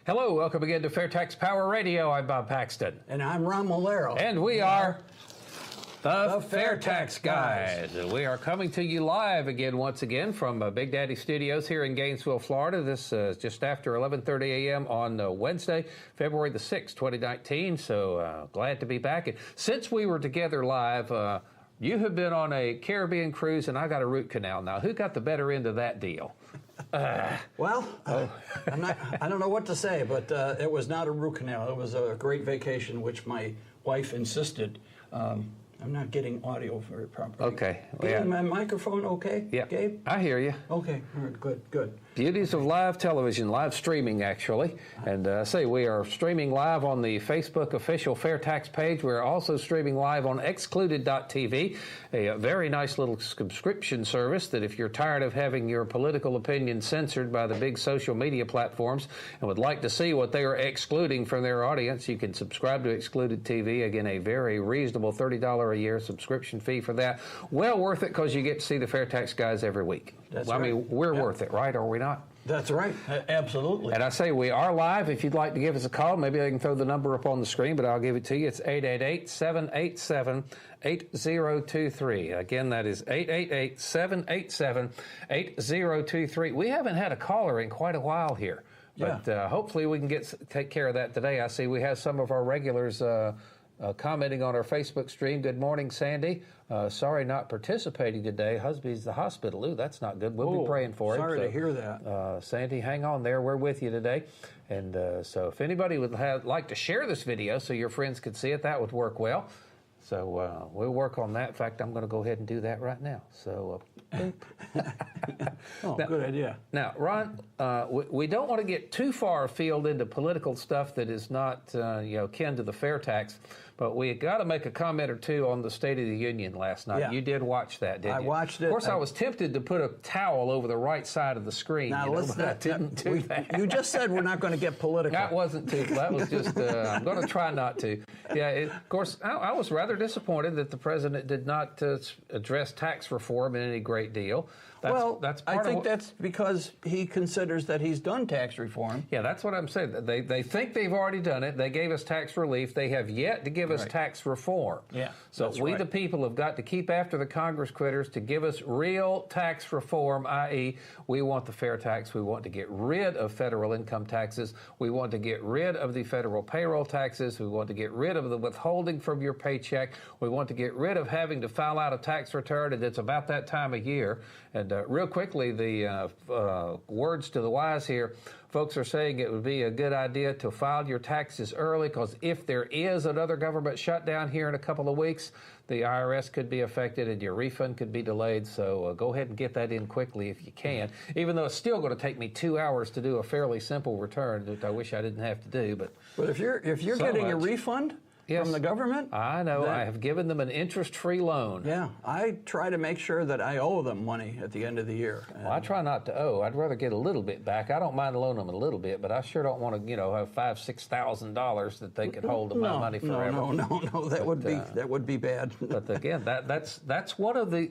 Hello, welcome again to FAIRtax Power Radio. I'm Bob Paxton. And I'm Ron Molero. And we are the FAIRtax Guys. We are coming to you live once again from Big Daddy Studios here in Gainesville, Florida. This is just after 11:30 a.m. on Wednesday, February the 6th, 2019. So glad to be back. And since we were together live, you have been on a Caribbean cruise, and I got a root canal. Now, who got the better end of that deal? I don't know what to say, but it was not a root canal. It was a great vacation, which my wife insisted. I'm not getting audio very properly. Okay. Getting my microphone okay, yeah. Gabe? I hear you. Okay, all right, good. Beauties of live television, live streaming, actually. And we are streaming live on the Facebook official FAIRtax page. We're also streaming live on excluded.tv, a very nice little subscription service that if you're tired of having your political opinion censored by the big social media platforms and would like to see what they are excluding from their audience, you can subscribe to Excluded TV. Again, a very reasonable $30 a year subscription fee for that. Well worth it because you get to see the FAIRtax Guys every week. That's right. I mean, we're yep. worth it, right? Are we not? That's right. Absolutely. And I say we are live. If you'd like to give us a call, maybe I can throw the number up on the screen, but I'll give it to you. It's 888-787-8023. Again, that is 888-787-8023. We haven't had a caller in quite a while here, but hopefully we can take care of that today. I see we have some of our regulars commenting on our Facebook stream. Good morning, Sandy. Sorry not participating today. Husby's the hospital. Ooh, that's not good. We'll be praying for him. Sorry to hear that. Sandy, hang on there. We're with you today. And so if anybody would like to share this video so your friends could see it, that would work well. So we'll work on that. In fact, I'm going to go ahead and do that right now. So, now, good idea. Now, Ron, we don't want to get too far afield into political stuff that is not, kin to the fair tax. But we got to make a comment or two on the State of the Union last night. Yeah. You did watch that, didn't you? I watched it. Of course, I was tempted to put a towel over the right side of the screen. Now, but I didn't do that. You just said we're not going to get political. That wasn't too. That was just. I'm going to try not to. Yeah. Of course, I was rather disappointed that the president did not address tax reform in any great deal. That's that's because he considers that he's done tax reform. Yeah, that's what I'm saying. They think they've already done it. They gave us tax relief. They have yet to give us tax reform. Yeah, so we the people have got to keep after the Congress critters to give us real tax reform, i.e. we want the fair tax. We want to get rid of federal income taxes. We want to get rid of the federal payroll taxes. We want to get rid of the withholding from your paycheck. We want to get rid of having to file out a tax return, and it's about that time of year. And real quickly, the words to the wise here, folks are saying it would be a good idea to file your taxes early because if there is another government shutdown here in a couple of weeks, the IRS could be affected and your refund could be delayed. So go ahead and get that in quickly if you can, even though it's still going to take me 2 hours to do a fairly simple return that I wish I didn't have to do. But if you're getting a refund from the government? I know. I have given them an interest-free loan. Yeah. I try to make sure that I owe them money at the end of the year. Well, I try not to owe. I'd rather get a little bit back. I don't mind loaning them a little bit, but I sure don't want to, have $5,000-$6,000 that they could hold my money forever. No. That would be bad. But again, that's one of the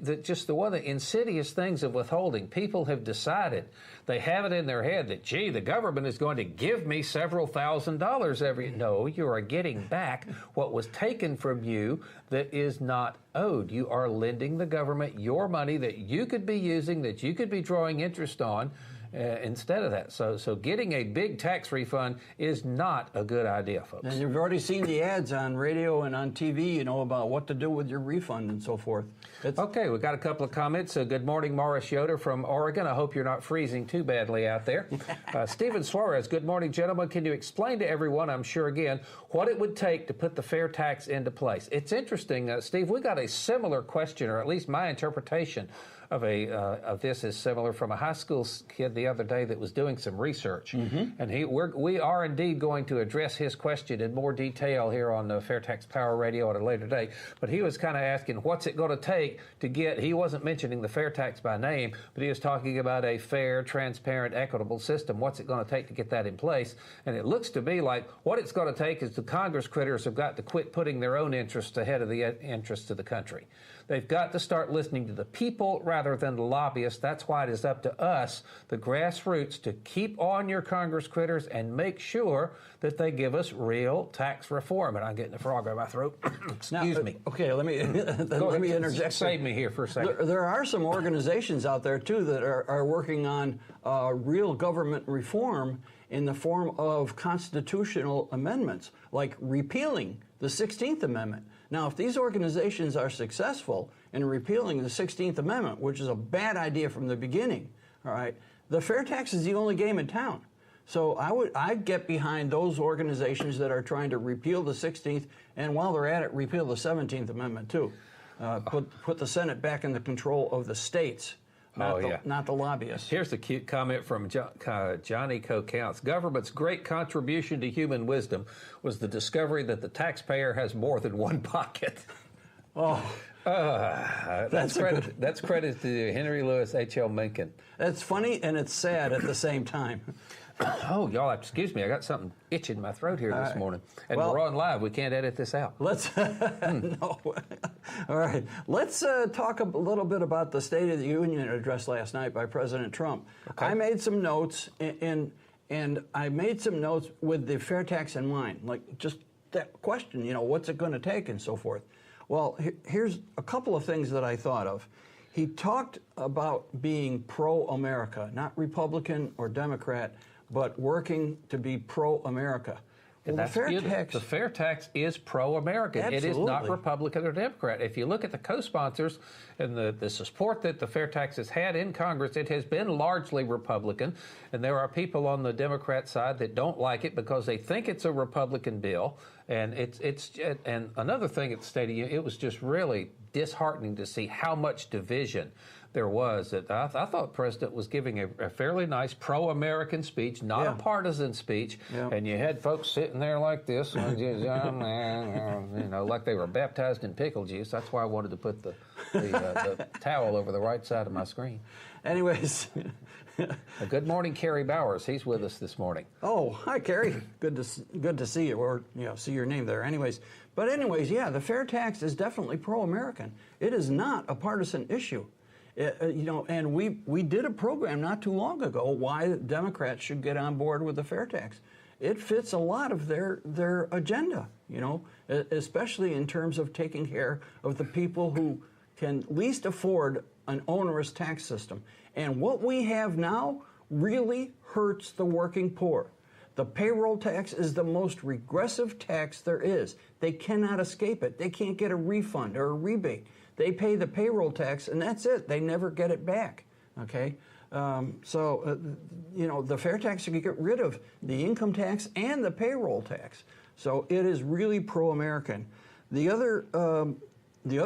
one of the insidious things of withholding. People have decided, they have it in their head that, gee, the government is going to give me several $1,000s every. No, you are getting back what was taken from you that is not owed. You are lending the government your money that you could be using, that you could be drawing interest on instead of that. So getting a big tax refund is not a good idea, folks. And you've already seen the ads on radio and on TV, about what to do with your refund and so forth. Okay, we've got a couple of comments. Good morning, Morris Yoder from Oregon. I hope you're not freezing too badly out there. Stephen Suarez, good morning, gentlemen. Can you explain to everyone, I'm sure again, what it would take to put the fair tax into place? It's interesting, Steve, we got a similar question, or at least my interpretation of this is similar from a high school kid the other day that was doing some research. Mm-hmm. And we are indeed going to address his question in more detail here on the FAIRtax Power Radio at a later date. But he was kind of asking, what's it going to take to get, he wasn't mentioning the fair tax by name, but he was talking about a fair, transparent, equitable system. What's it going to take to get that in place? And it looks to be like what it's going to take is the Congress critters have got to quit putting their own interests ahead of the interests of the country. They've got to start listening to the people rather rather than the lobbyists. That's why it is up to us, the grassroots, to keep on your Congress critters and make sure that they give us real tax reform. And I'm getting a frog in my throat. Excuse me. Okay, let me interject. Save me here for a second. There are some organizations out there, too, that are working on real government reform in the form of constitutional amendments, like repealing the 16th Amendment. Now, if these organizations are successful in repealing the 16th Amendment, which is a bad idea from the beginning, all right, the fair tax is the only game in town. So I'd get behind those organizations that are trying to repeal the 16th, and while they're at it, repeal the 17th Amendment, too. Put the Senate back in the control of the states. Not the lobbyists. Here's a cute comment from Johnny Co-Counts. Government's great contribution to human wisdom was the discovery that the taxpayer has more than one pocket. Oh, that's credit to Henry Louis H.L. Mencken. That's funny and it's sad at the same time. Oh, y'all, excuse me. I got something itching in my throat here this morning. And we're on live. We can't edit this out. Let's no. All right. Let's talk a little bit about the State of the Union address last night by President Trump. Okay. I made some notes, and I made some notes with the fair tax in mind, like just that question, what's it going to take and so forth. Well, here's a couple of things that I thought of. He talked about being pro-America, not Republican or Democrat, but working to be pro-America. Well, the fair tax is pro-American. Absolutely. It is not Republican or Democrat. If you look at the co-sponsors and the support that the fair tax has had in Congress, it has been largely Republican. And there are people on the Democrat side that don't like it because they think it's a Republican bill. And and another thing at the State of the Union, it was just really disheartening to see how much division there was. That I thought the president was giving a fairly nice pro-American speech, not a partisan speech, and you had folks sitting there like this, like they were baptized in pickle juice. That's why I wanted to put the towel over the right side of my screen. Anyways. Good morning, Kerry Bowers. He's with us this morning. Oh, hi, Kerry. Good to see you, or see your name there. Anyways, the fair tax is definitely pro-American. It is not a partisan issue. And we did a program not too long ago why Democrats should get on board with the fair tax. It fits a lot of their agenda, especially in terms of taking care of the people who can least afford an onerous tax system. And what we have now really hurts the working poor. The payroll tax is the most regressive tax there is. They cannot escape it. They can't get a refund or a rebate. They pay the payroll tax, and that's it. They never get it back, okay? The fair tax should get rid of the income tax and the payroll tax. So it is really pro-American. The other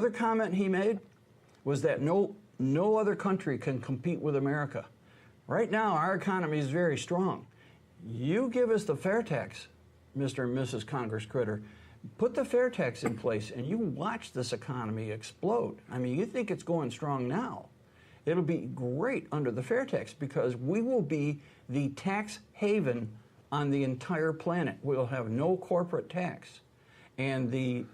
comment he made was that no other country can compete with America. Right now, our economy is very strong. You give us the fair tax, Mr. and Mrs. Congress Critter, put the fair tax in place, and you watch this economy explode. I mean, you think it's going strong now. It'll be great under the fair tax because we will be the tax haven on the entire planet. We'll have no corporate tax. And the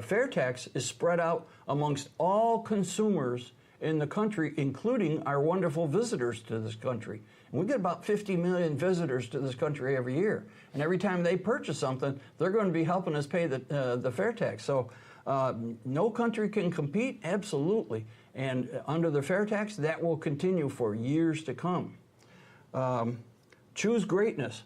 fair tax is spread out amongst all consumers in the country, including our wonderful visitors to this country. And we get about 50 million visitors to this country every year. And every time they purchase something, they're going to be helping us pay the fair tax. So no country can compete, absolutely. And under the fair tax, that will continue for years to come. Choose greatness.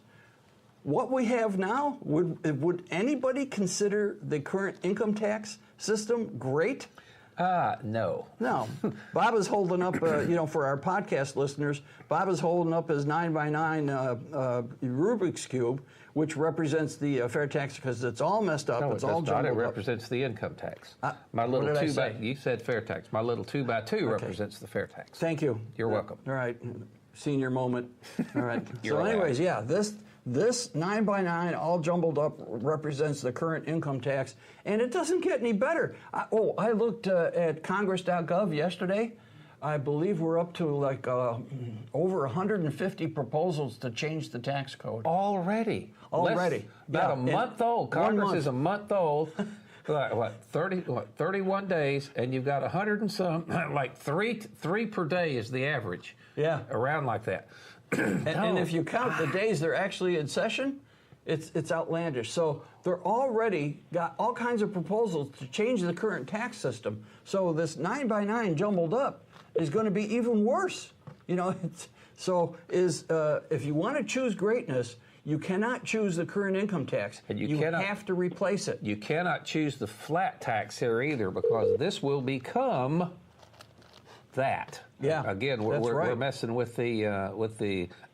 What we have now, would anybody consider the current income tax system great? No. No. Bob is holding up, for our podcast listeners, Bob is holding up his 9x9 Rubik's Cube, which represents the fair tax because it's all messed up. No, it's all jumbled up. It represents the income tax. My little you said fair tax. My little 2x2 represents the fair tax. Thank you. You're welcome. All right. Senior moment. All right. So anyways, this 9x9 all jumbled up represents the current income tax, and it doesn't get any better. I looked at Congress.gov yesterday. I believe we're up to like over 150 proposals to change the tax code. Already. Already. About a month old. Congress is a month old. what 31 days, and you've got 100 and some, like three per day is the average. Yeah, around like that. And if you count the days they're actually in session, it's outlandish. So they're already got all kinds of proposals to change the current tax system. So this 9x9 jumbled up is going to be even worse. You know, if you want to choose greatness, you cannot choose the current income tax. And you have to replace it. You cannot choose the flat tax here either, because this will become that. Yeah, again, we're messing with the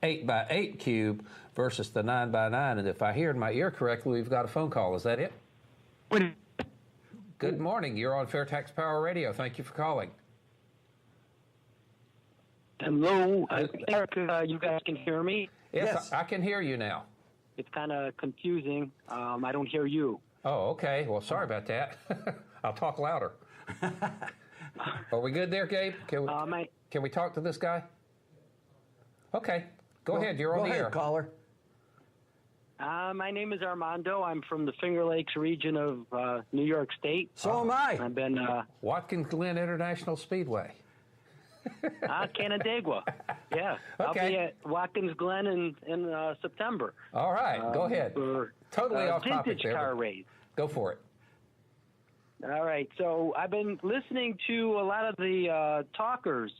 8x8 cube versus the 9x9. And if I hear in my ear correctly, we've got a phone call. Is that it? Good morning. You're on FAIRtax Power Radio. Thank you for calling. Hello, Eric. You guys can hear me? Yes. I can hear you now. It's kind of confusing. I don't hear you. Oh, okay. Well, sorry about that. I'll talk louder. Are we good there, Gabe? Can we talk to this guy? Okay. Go ahead. You're on the air. Caller. My name is Armando. I'm from the Finger Lakes region of New York State. So am I. I've been Watkins Glen International Speedway. Canandaigua. Yeah. Okay. I'll be at Watkins Glen in September. All right. Go ahead. Totally off topic vintage there. Car race. Go for it. All right. So I've been listening to a lot of the talkers,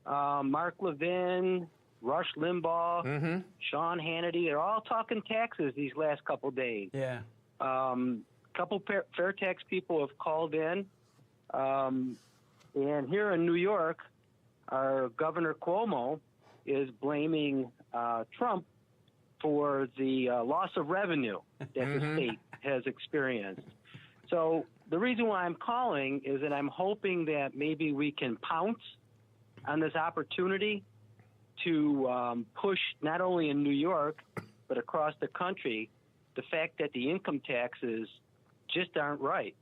Mark Levin, Rush Limbaugh, Sean Hannity. They're all talking taxes these last couple days. Yeah. Couple FAIRtax people have called in. And here in New York, our Governor Cuomo is blaming Trump for the loss of revenue that the state has experienced. So the reason why I'm calling is that I'm hoping that maybe we can pounce on this opportunity to push not only in New York, but across the country, the fact that the income taxes just aren't right.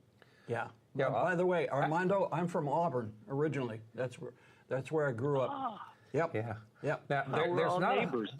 Yeah. Yeah. By the way, Armando, I'm from Auburn originally. That's where I grew up. Oh. Yep. Yeah. Yep. Now, we're all neighbors.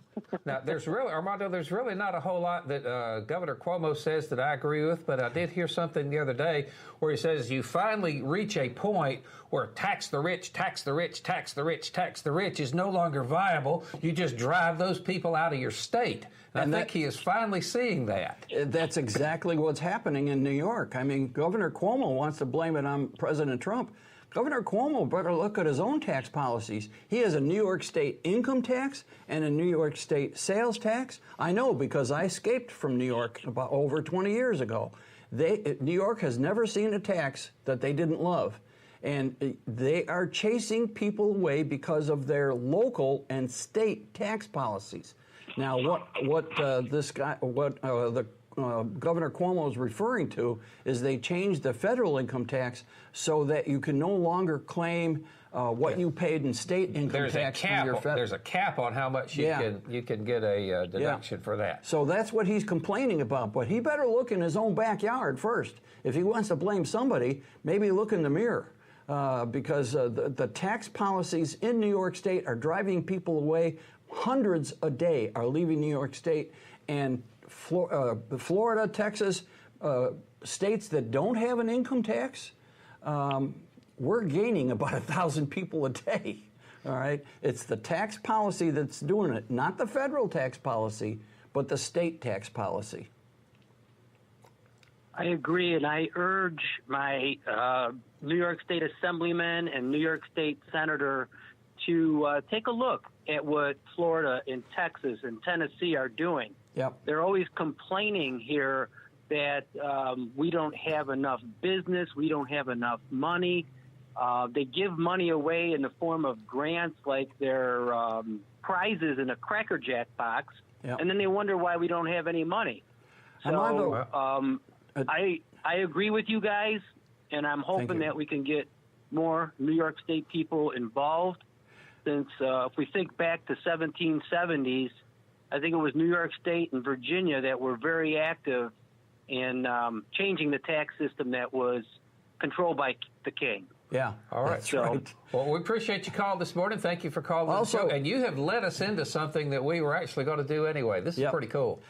Now, there's really not a whole lot that Governor Cuomo says that I agree with, but I did hear something the other day where he says you finally reach a point where tax the rich, tax the rich, tax the rich, tax the rich is no longer viable. You just drive those people out of your state. And I think he is finally seeing that. That's exactly what's happening in New York. I mean, Governor Cuomo wants to blame it on President Trump. Governor Cuomo better look at his own tax policies. He has a New York State income tax and a New York State sales tax. I know because I escaped from New York about over 20 years ago. New York has never seen a tax that they didn't love. And they are chasing people away because of their local and state tax policies. Now, what Governor Cuomo is referring to is they changed the federal income tax so that you can no longer claim what you paid in state income tax from your federal. There's a cap on how much you can get a deduction for that. So that's what he's complaining about. But he better look in his own backyard first. If he wants to blame somebody, maybe look in the mirror. Because the tax policies in New York State are driving people away. Hundreds a day are leaving New York State. And Florida, Texas, states that don't have an income tax, we're gaining about 1,000 people a day. All right? It's the tax policy that's doing it, not the federal tax policy, but the state tax policy. I agree, and I urge my New York State Assemblyman and New York State Senator to take a look at what Florida and Texas and Tennessee are doing. Yep. They're always complaining here that we don't have enough business, we don't have enough money. They give money away in the form of grants like their prizes in a Cracker Jack box, and then they wonder why we don't have any money. So I agree with you guys, and I'm hoping that we can get more New York State people involved. Since if we think back to 1770s, I think it was New York State and Virginia that were very active in changing the tax system that was controlled by the king. Yeah. All right. That's right. Well, we appreciate your call this morning. Thank you for calling the show. And you have led us into something that we were actually going to do anyway. This is pretty cool.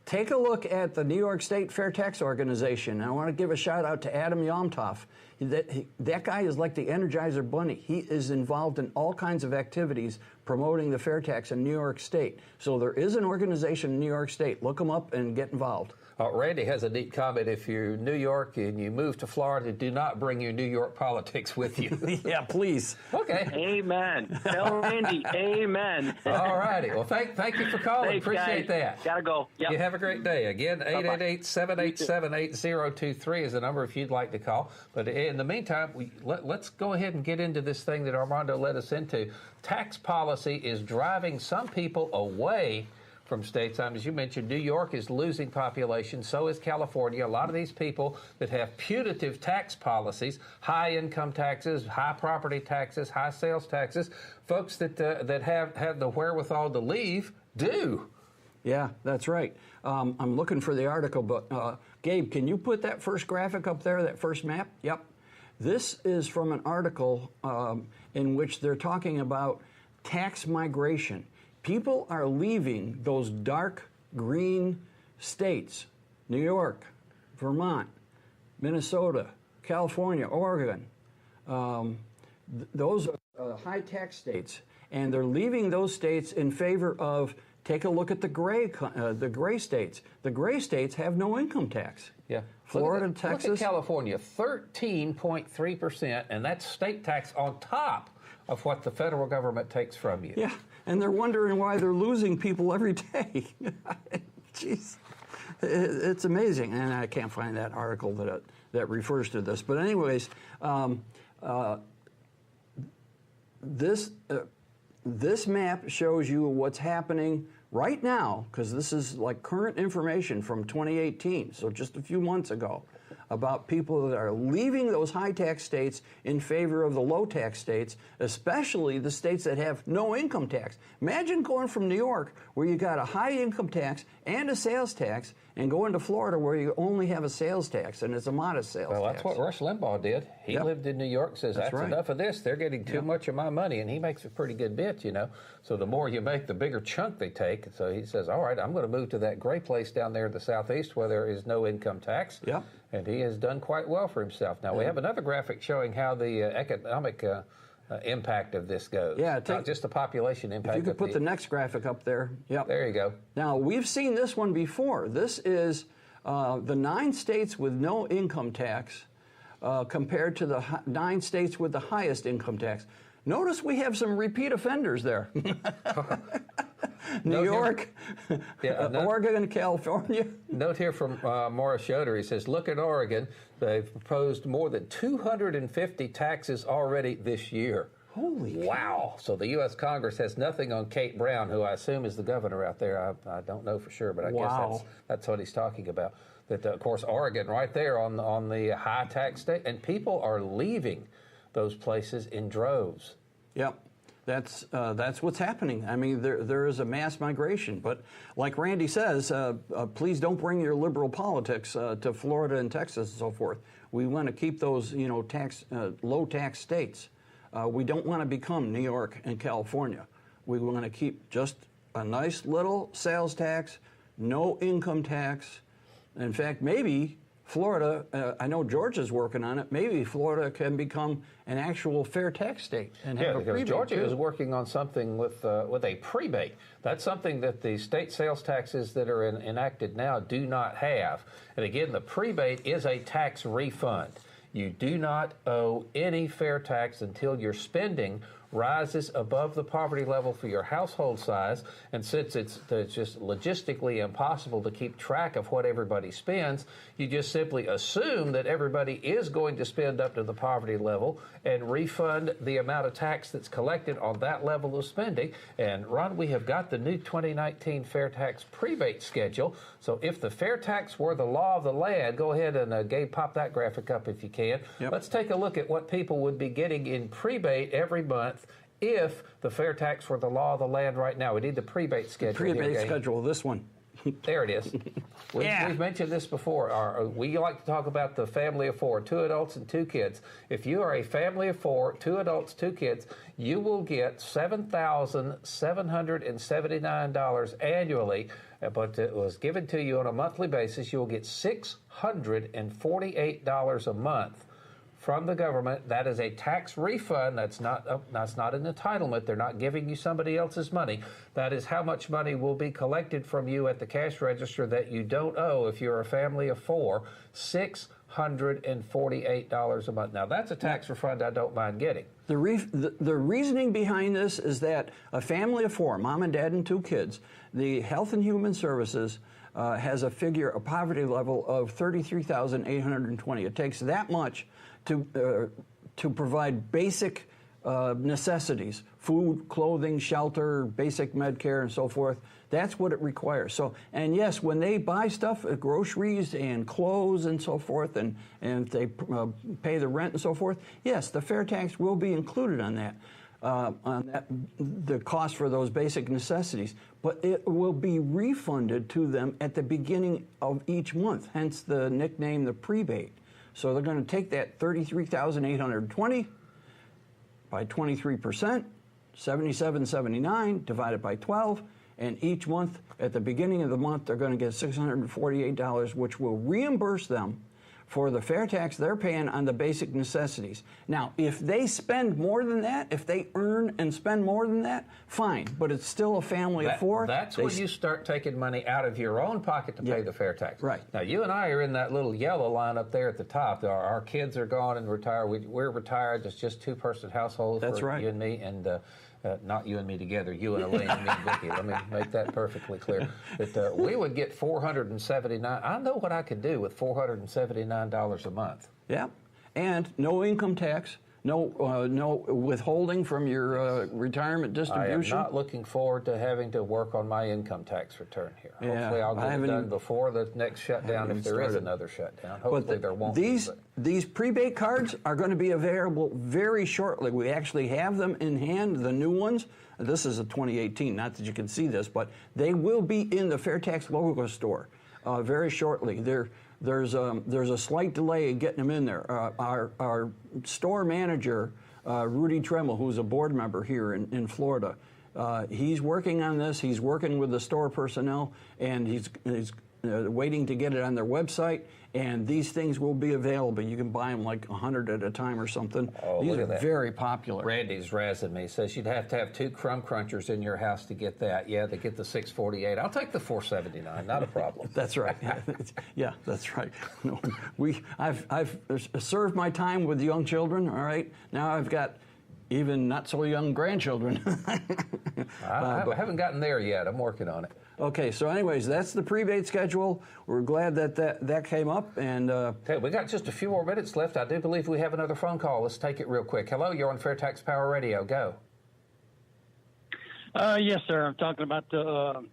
Take a look at the New York State FAIRtax Organization. I want to give a shout out to Adam Yomtoff. That guy is like the Energizer Bunny. He is involved in all kinds of activities promoting the FAIRtax in New York State. So there is an organization in New York State. Look them up and get involved. Randy has a neat comment. If you're New York and you move to Florida, do not bring your New York politics with you. Yeah, please. Okay. Amen. Tell Randy, amen. All righty. Well, thank you for calling. Thanks, Appreciate guys. that. Gotta go. Yep. You have a great day. Again, 888-787-8023 is the number if you'd like to call. But in the meantime, let's go ahead and get into this thing that Armando led us into. Tax policy is driving some people away from states. As you mentioned, New York is losing population. So is California. A lot of these people that have punitive tax policies, high income taxes, high property taxes, high sales taxes, folks that have the wherewithal to leave do. Yeah, that's right. I'm looking for the article, but Gabe, can you put that first graphic up there, that first map? Yep. This is from an article in which they're talking about tax migration. People are leaving those dark green states, New York, Vermont, Minnesota, California, Oregon. Those are high tax states, and they're leaving those states in favor of, take a look at the gray states. The gray states have no income tax. Yeah. Florida, Texas. Look at California, 13.3%, and that's state tax on top of what the federal government takes from you. Yeah, and they're wondering why they're losing people every day. Jeez, it's amazing, and I can't find that article that refers to this. But anyways, this map shows you what's happening right now, because this is like current information from 2018, so just a few months ago, about people that are leaving those high tax states in favor of the low tax states, especially the states that have no income tax. Imagine going from New York, where you got a high income tax and a sales tax, and going to Florida, where you only have a sales tax, and it's a modest sales tax. Well, that's what Rush Limbaugh did. He lived in New York, says, that's right. Enough of this. They're getting too much of my money, and he makes a pretty good bit, you know. So the more you make, the bigger chunk they take. So he says, all right, I'm going to move to that gray place down there in the southeast where there is no income tax. Yeah. And he has done quite well for himself. Now, we have another graphic showing how the economic impact of this goes. Yeah, not just the population impact. If you could put the next graphic up there. Yep. There you go. Now, we've seen this one before. This is the 9 states with no income tax compared to the 9 states with the highest income tax. Notice we have some repeat offenders there. New York, Oregon, and California. Note here from Morris Yoder. He says, look at Oregon. They've proposed more than 250 taxes already this year. Holy wow. So the U.S. Congress has nothing on Kate Brown, who I assume is the governor out there. I don't know for sure, but I guess that's what he's talking about. That, of course, Oregon right there on the high tax state, and people are leaving those places in droves. Yep. That's what's happening. I mean, there is a mass migration. But like Randy says, please don't bring your liberal politics to Florida and Texas and so forth. We want to keep those, low tax states. We don't want to become New York and California. We want to keep just a nice little sales tax, no income tax. In fact, maybe Florida, I know Georgia's working on it, maybe Florida can become an actual fair tax state. And have a because rebate Georgia too. is working on something with a prebate. That's something that the state sales taxes that are enacted now do not have. And again, the prebate is a tax refund. You do not owe any fair tax until your spending rises above the poverty level for your household size. And since it's just logistically impossible to keep track of what everybody spends, you just simply assume that everybody is going to spend up to the poverty level and refund the amount of tax that's collected on that level of spending. And Ron, we have got the new 2019 fair tax prebate schedule. So if the fair tax were the law of the land, go ahead and Gabe, pop that graphic up if you can. Yep. Let's take a look at what people would be getting in prebate every month if the fair tax were the law of the land right now. We need the prebate schedule. Prebate schedule, this one. There it is. We've mentioned this before. We like to talk about the family of 4, 2 adults and 2 kids. If you are a family of 4, 2 adults, 2 kids, you will get $7,779 annually, but it was given to you on a monthly basis. You will get $648 a month from the government. That is a tax refund. That's not an entitlement. They're not giving you somebody else's money. That is how much money will be collected from you at the cash register that you don't owe if you're a family of 4, $648 a month. Now, that's a tax refund I don't mind getting. The reasoning behind this is that a family of 4, mom and dad and 2 kids, the Health and Human Services has a poverty level of $33,820. It takes that much to provide basic necessities, food, clothing, shelter, basic med care, and so forth. That's what it requires. So, and yes, when they buy stuff, groceries and clothes and so forth, and they pay the rent and so forth, yes, the fair tax will be included on that. The cost for those basic necessities, but it will be refunded to them at the beginning of each month, hence the nickname, the prebate. So they're going to take that $33,820 by 23%, $77.79 divided by 12, and each month, at the beginning of the month, they're going to get $648, which will reimburse them for the fair tax they're paying on the basic necessities. Now, if they spend more than that, if they earn and spend more than that, fine, but it's still a family of 4. That's when you start taking money out of your own pocket to pay the fair tax. Right. Now, you and I are in that little yellow line up there at the top. Our kids are gone and retired. We're retired. It's just 2-person household for you and me, and not you and me together, you and Elaine and me and Vicki. Let me make that perfectly clear. That we would get $479. I know what I could do with $479 a month. Yeah, and no income tax, no withholding from your retirement distribution. I am not looking forward to having to work on my income tax return here. Yeah, hopefully I'll get it done before the next shutdown, if there is another shutdown. Hopefully there won't be. These prebate cards are going to be available very shortly. We actually have them in hand, the new ones. This is a 2018, not that you can see this, but they will be in the FAIRtax logo store very shortly. There's a slight delay in getting them in there. Our store manager, Rudy Tremmel, who's a board member here in Florida, he's working on this. He's working with the store personnel, and he's waiting to get it on their website. And these things will be available. You can buy them like 100 at a time or something. Oh, these are very popular. Randy's razzing me. Says you'd have to have 2 crumb crunchers in your house to get that. Yeah, to get the $648. I'll take the $479. Not a problem. That's right. Yeah, that's right. No, I've served my time with young children. All right, now I've got even not so young grandchildren. I haven't gotten there yet. I'm working on it. Okay, so anyways, that's the prebate schedule. We're glad that came up. And okay, we got just a few more minutes left. I do believe we have another phone call. Let's take it real quick. Hello, you're on FAIRtax Power Radio. Go. Yes, sir. I'm talking about the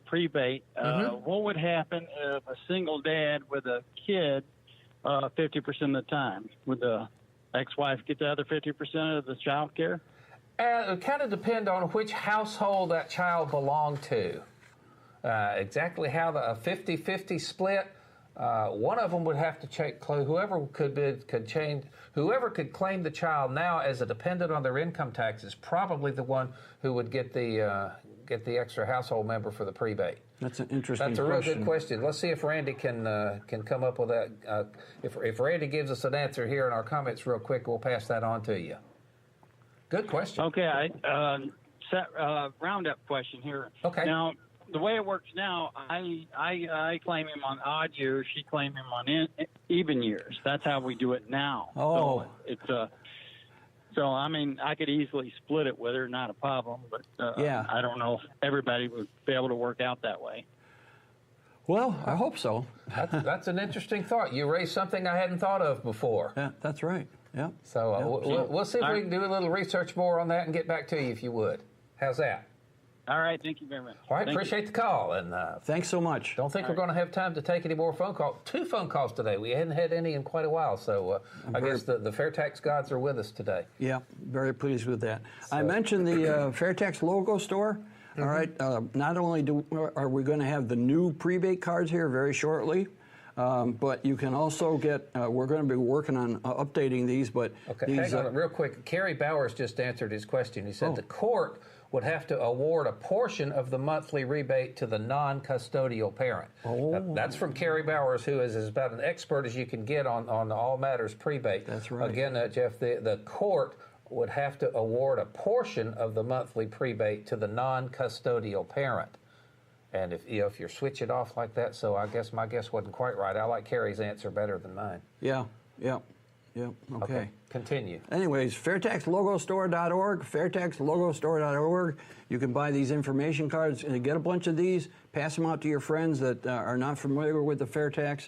prebate. What would happen if a single dad with a kid 50% of the time? Would the ex-wife get the other 50% of the child care? It kind of depend on which household that child belonged to. Exactly how the 50-50 split. One of them would have to check. Whoever could claim the child now as a dependent on their income tax is probably the one who would get the extra household member for the prebate. That's an interesting question. That's a real good question. Let's see if Randy can come up with that. If Randy gives us an answer here in our comments real quick, we'll pass that on to you. Good question. Okay, roundup question here. Okay. Now, the way it works now, I claim him on odd years, she claim him on even years. That's how we do it now. Oh. So it's so I mean, I could easily split it with her, not a problem. But yeah. I don't know if everybody would be able to work out that way. Well, I hope so. That's an interesting thought. You raised something I hadn't thought of before. Yeah, that's right. Yeah. So we'll see if we can do a little research more on that and get back to you if you would. How's that? All right. Thank you very much. All right. Appreciate the call. And thanks so much. Don't think we're going to have time to take any more phone calls. 2 phone calls today. We hadn't had any in quite a while. So I guess the FAIRtax gods are with us today. Yeah. Very pleased with that. So, I mentioned the FAIRtax logo store. All right. Not only are we going to have the new prebate cards here very shortly, but you can also get, we're going to be working on updating these. But okay, hang on real quick. Kerry Bowers just answered his question. He said the court would have to award a portion of the monthly rebate to the non-custodial parent. That's from Kerry Bowers, who is about an expert as you can get on all matters prebate. That's right. Again, Jeff, the court would have to award a portion of the monthly prebate to the non-custodial parent. And if you're switching off like that, so I guess my guess wasn't quite right. I like Kerry's answer better than mine. Yeah. Okay. Continue. Anyways, FAIRtaxLogoStore.org, FAIRtaxLogoStore.org. You can buy these information cards and get a bunch of these. Pass them out to your friends that are not familiar with the FAIRtax.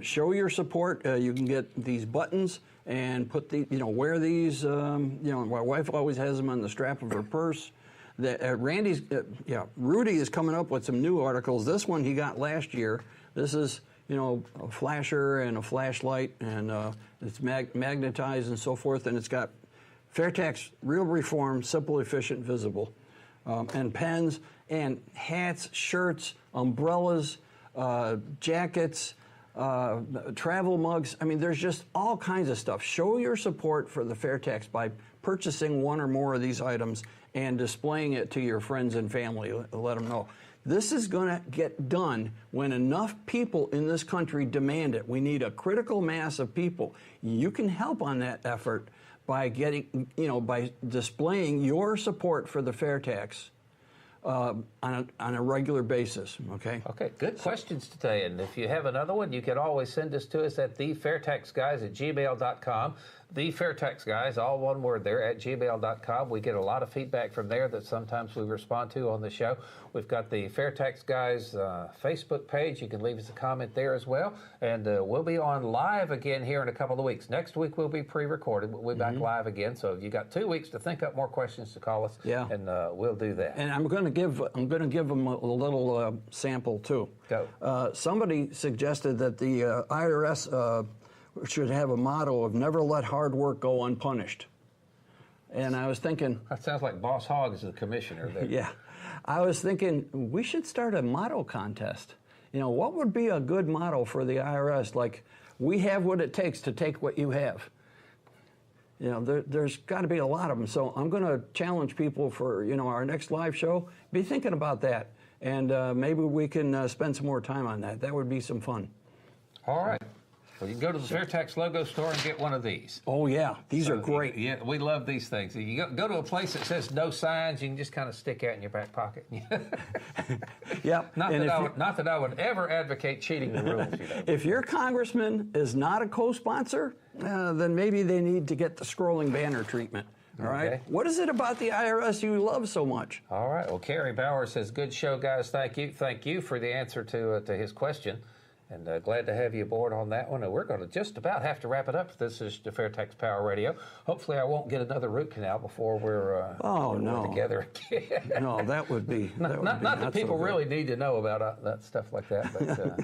Show your support. You can get these buttons and put the, wear these. My wife always has them on the strap of her purse. Rudy is coming up with some new articles. This one he got last year. This is, a flasher and a flashlight, and it's magnetized and so forth, and it's got FAIRtax Real Reform, Simple, Efficient, Visible, and pens, and hats, shirts, umbrellas, jackets, travel mugs. I mean, there's just all kinds of stuff. Show your support for the FAIRtax by purchasing one or more of these items and displaying it to your friends and family. Let them know. This is going to get done when enough people in this country demand it. We need a critical mass of people. You can help on that effort by by displaying your support for the FAIRtax on a regular basis, okay? Okay, good questions today. And if you have another one, you can always send this to us at thefairtaxguys@gmail.com. The FAIRtax Guys, all one word there, at gmail.com. We get a lot of feedback from there that sometimes we respond to on the show. We've got the FAIRtax Guys Facebook page. You can leave us a comment there as well. And we'll be on live again here in a couple of weeks. Next week we'll be pre-recorded, but we'll be back live again. So you got 2 weeks to think up more questions to call us, and we'll do that. And I'm going to give them a little sample too. Go. Somebody suggested that the IRS should have a motto of never let hard work go unpunished. And I was thinking... That sounds like Boss Hogg is the commissioner there. Yeah. I was thinking we should start a motto contest. What would be a good motto for the IRS? Like, we have what it takes to take what you have. There's got to be a lot of them. So I'm going to challenge people for, our next live show. Be thinking about that. And maybe we can spend some more time on that. That would be some fun. All right. Well, you can go to the FAIRtax Logo store and get one of these. Oh, yeah. These are great. Yeah, we love these things. You go to a place that says no signs, you can just kind of stick out in your back pocket. Yeah. Not that I would ever advocate cheating the rules. If your congressman is not a co-sponsor, then maybe they need to get the scrolling banner treatment. All right. What is it about the IRS you love so much? All right. Well, Kerry Bauer says, good show, guys. Thank you. Thank you for the answer to his question. And glad to have you aboard on that one. And we're going to just about have to wrap it up. This is the FAIRtax Power Radio. Hopefully I won't get another root canal before we're together again. No, that would be... Not that people really need to know about that stuff like that. But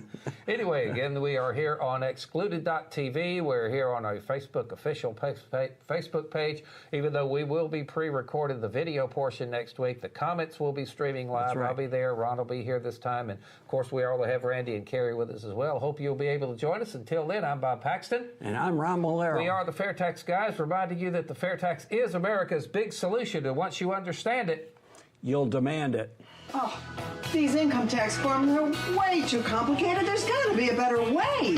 anyway, again, we are here on Excluded.tv. We're here on our Facebook official Facebook page. Even though we will be pre-recording the video portion next week, the comments will be streaming live. That's right. I'll be there. Ron will be here this time. And, of course, we all have Randy and Kerry with us as well. Hope you'll be able to join us. Until then, I'm Bob Paxton. And I'm Ron Malero. We are the FAIRtax Guys, reminding you that the FAIRtax is America's big solution, and once you understand it, you'll demand it. Oh, these income tax forms are way too complicated. There's got to be a better way.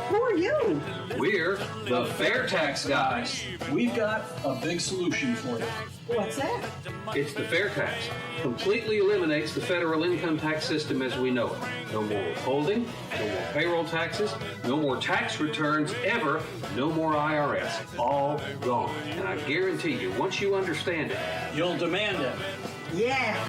Who are you? We're the FAIRtax Guys. We've got a big solution for you. What's that? It's the FAIRtax. Completely eliminates the federal income tax system as we know it. No more withholding, no more payroll taxes, no more tax returns ever, no more IRS. All gone. And I guarantee you, once you understand it, you'll demand it. Yeah.